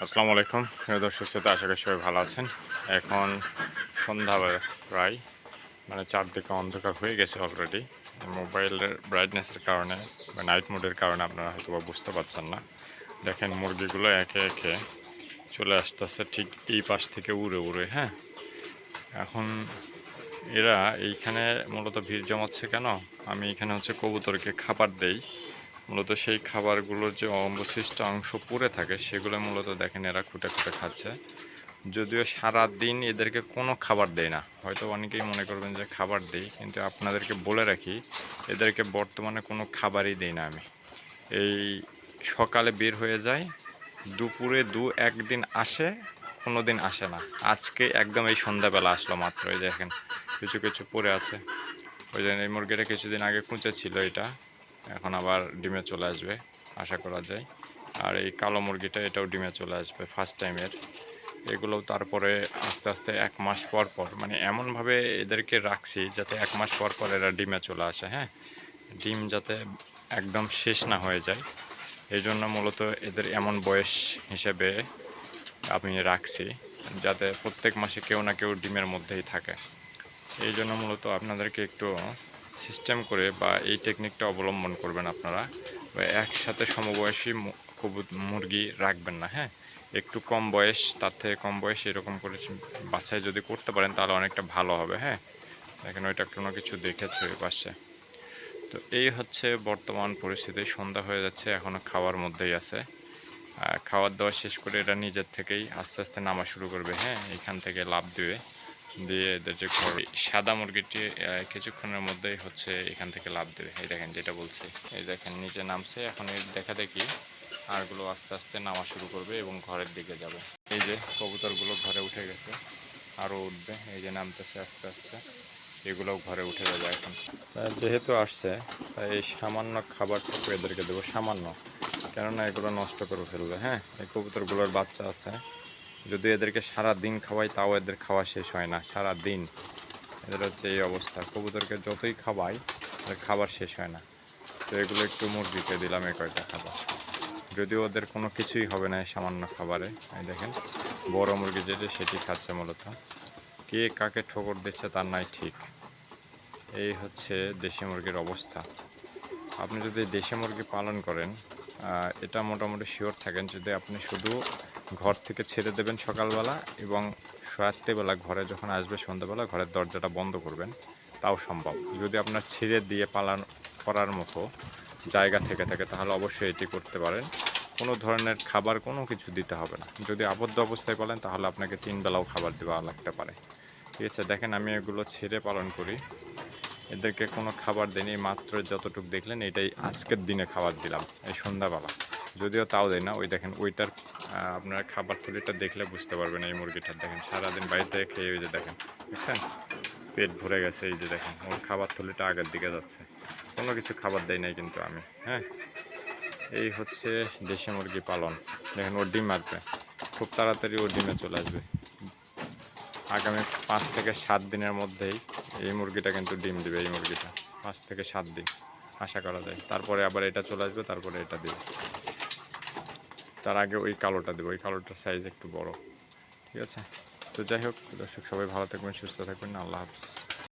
আসসালামু আলাইকুম প্রিয় দর্শক শ্রোতা, আশা করি সবাই ভালো আছেন। এখন সন্ধ্যা প্রায়, মানে চারদিকে অন্ধকার হয়ে গেছে অলরেডি। মোবাইলের ব্রাইটনেসের কারণে বা নাইট মোডের কারণে আপনারা হয়তো বা বুঝতে পারছেন না। দেখেন মুরগিগুলো একে একে চলে আসতেছে ঠিক এই পাশ থেকে উড়ে উড়ে। হ্যাঁ, এখন এরা এইখানে মূলত ভিড় জমাচ্ছে কেন? আমি এখানে কবুতরকে খাবার দেই। মূলত সেই খাবারগুলোর যে অবশিষ্ট অংশ পড়ে থাকে সেগুলো মূলত দেখেন এরা খুঁটে খুঁটে খাচ্ছে। যদিও সারা দিন এদেরকে কোনো খাবার দেয় না, হয়তো অনেকেই মনে করবেন যে খাবার দেই, কিন্তু আপনাদেরকে বলে রাখি এদেরকে বর্তমানে কোনো খাবারই দেই না আমি। এই সকালে বের হয়ে যায়, দুপুরে একদিন আসে, কোনো দিন আসে না। আজকে একদম এই সন্ধ্যাবেলা আসলো মাত্র। এই দেখেন কিছু কিছু পড়ে আছে। ওই জন্য এই মুরগিটা কিছুদিন আগে কুঁচে ছিল, এটা এখন আবার ডিমে চলে আসবে আশা করা যায়। আর এই কালো মুরগিটা, এটাও ডিমে চলে আসবে ফার্স্ট টাইমের। এগুলোও তারপরে আস্তে আস্তে 1 মাস পর পর, মানে এমনভাবে এদেরকে রাখছি যাতে 1 মাস পর পর এরা ডিমে চলে আসে। হ্যাঁ, ডিম যাতে একদম শেষ না হয়ে যায়, এই জন্য মূলত এদের এমন বয়স হিসেবে আমি রাখছি, যাতে প্রত্যেক মাসে কেউ না কেউ ডিমের মধ্যেই থাকে। এই জন্য মূলত আপনাদেরকে একটু সিস্টেম করে বা এই টেকনিকটা অবলম্বন করবেন আপনারা। একসাথে সমবয়সী মুরগি রাখবেন না। হ্যাঁ, একটু কম বয়স, তার থেকে কম বয়স এরকম করে বাছাই যদি করতে পারেন তাহলে অনেকটা ভালো হবে। হ্যাঁ, দেখেন ওইটা কোনো কিছু দেখেছে ওই পাশে। তো এই হচ্ছে বর্তমান পরিস্থিতি। সন্ধ্যা হয়ে যাচ্ছে, এখনও খাওয়ার মধ্যেই আছে। খাওয়ার দাওয়া শেষ করে এরা নিজের থেকেই আস্তে আস্তে নামা শুরু করবে। হ্যাঁ, এখান থেকে লাফ দিবে, দিয়ে এদের যে ঘর সাদা মুরগিটি কিছুক্ষণের মধ্যেই এখান থেকে লাফ দেবে। এই দেখেন যেটা বলছি, এই দেখেন নিচে নামছে। এখন এর দেখা দেখি আরগুলো আস্তে আস্তে নামা শুরু করবে এবং ঘরের দিকে যাবে। এই যে কবুতরগুলো ঘরে উঠে গেছে, আরও উঠবে। এই যে নামতেছে আস্তে আস্তে, এগুলোও ঘরে উঠে যাবে এখন। যেহেতু আসছে তাই এই সামান্য খাবারটুকু এদেরকে দেবো, সামান্য, কেননা এগুলো নষ্ট করে ফেলবে। হ্যাঁ, এই কবুতরগুলোর বাচ্চা আছে, যদি এদেরকে সারা দিন খাওয়াই তাও এদের খাওয়া শেষ হয় না। সারা দিন এদের এই অবস্থা, কবুতরকে যতই খাওয়াই এদের খাবার শেষ হয় না। তো এগুলো একটু মুরগিকে দিলাম এই কয়টা খাবার, যদিও ওদের কোনো কিছুই হবে না এই সামান্য খাবারে। এই দেখেন বড় মুরগি যেটি সেটি খাচ্ছে মূলত। কে কাকে ঠোকর দিচ্ছে তার নাই ঠিক। এই হচ্ছে দেশি মুরগির অবস্থা। আপনি যদি দেশি মুরগি পালন করেন, এটা মোটামুটি শিওর থাকেন, যদি আপনি শুধু ঘর থেকে ছেড়ে দেবেন সকালবেলা এবং রাত্রিবেলা ঘরে যখন আসবে সন্ধ্যাবেলা ঘরের দরজাটা বন্ধ করবেন, তাও সম্ভব। যদি আপনার ছেড়ে দিয়ে পালন করার মতো জায়গা থেকে থাকে তাহলে অবশ্যই এটি করতে পারেন। কোনো ধরনের খাবার কোনো কিছু দিতে হবে না। যদি আবদ্ধ অবস্থায় পালেন তাহলে আপনাকে 3 বেলাও খাবার দেওয়া লাগতে পারে। ঠিক আছে, দেখেন আমি এগুলো ছেড়ে পালন করি, এদেরকে কোনো খাবার দিইনি। মাত্র যতটুকু দেখলেন এটাই আজকের দিনে খাবার দিলাম এই সন্ধ্যাবেলা, যদিও তাও দেয় না। ওই দেখেন ওইটার আপনারা খাবার থলিটা দেখলে বুঝতে পারবেন। এই মুরগিটার দেখেন সারাদিন বাড়িতে খেয়ে, ওই যে দেখেন, দেখছেন পেট ভরে গেছে। এই যে দেখেন ওর খাবার থলিটা আগের দিকে যাচ্ছে, কোনো কিছু খাবার দেয় নাই কিন্তু আমি। হ্যাঁ, এই হচ্ছে দেশি মুরগি পালন। দেখেন ওর ডিম আসবে খুব তাড়াতাড়ি, ওর ডিমে চলে আসবে আগামী 5 থেকে 7 দিনের মধ্যেই। এই মুরগিটা কিন্তু ডিম দিবে, এই মুরগিটা 5 থেকে 7 দিন আশা করা যায়। তারপরে আবার এটা চলে আসবে, তারপরে এটা দিবে। তার আগে ওই কালোটা দেবে, ওই কালোটার সাইজ একটু বড়। ঠিক আছে, তো যাই হোক দর্শক, সবাই ভালো থাকবেন, সুস্থ থাকবেন। আল্লাহ হাফিজ।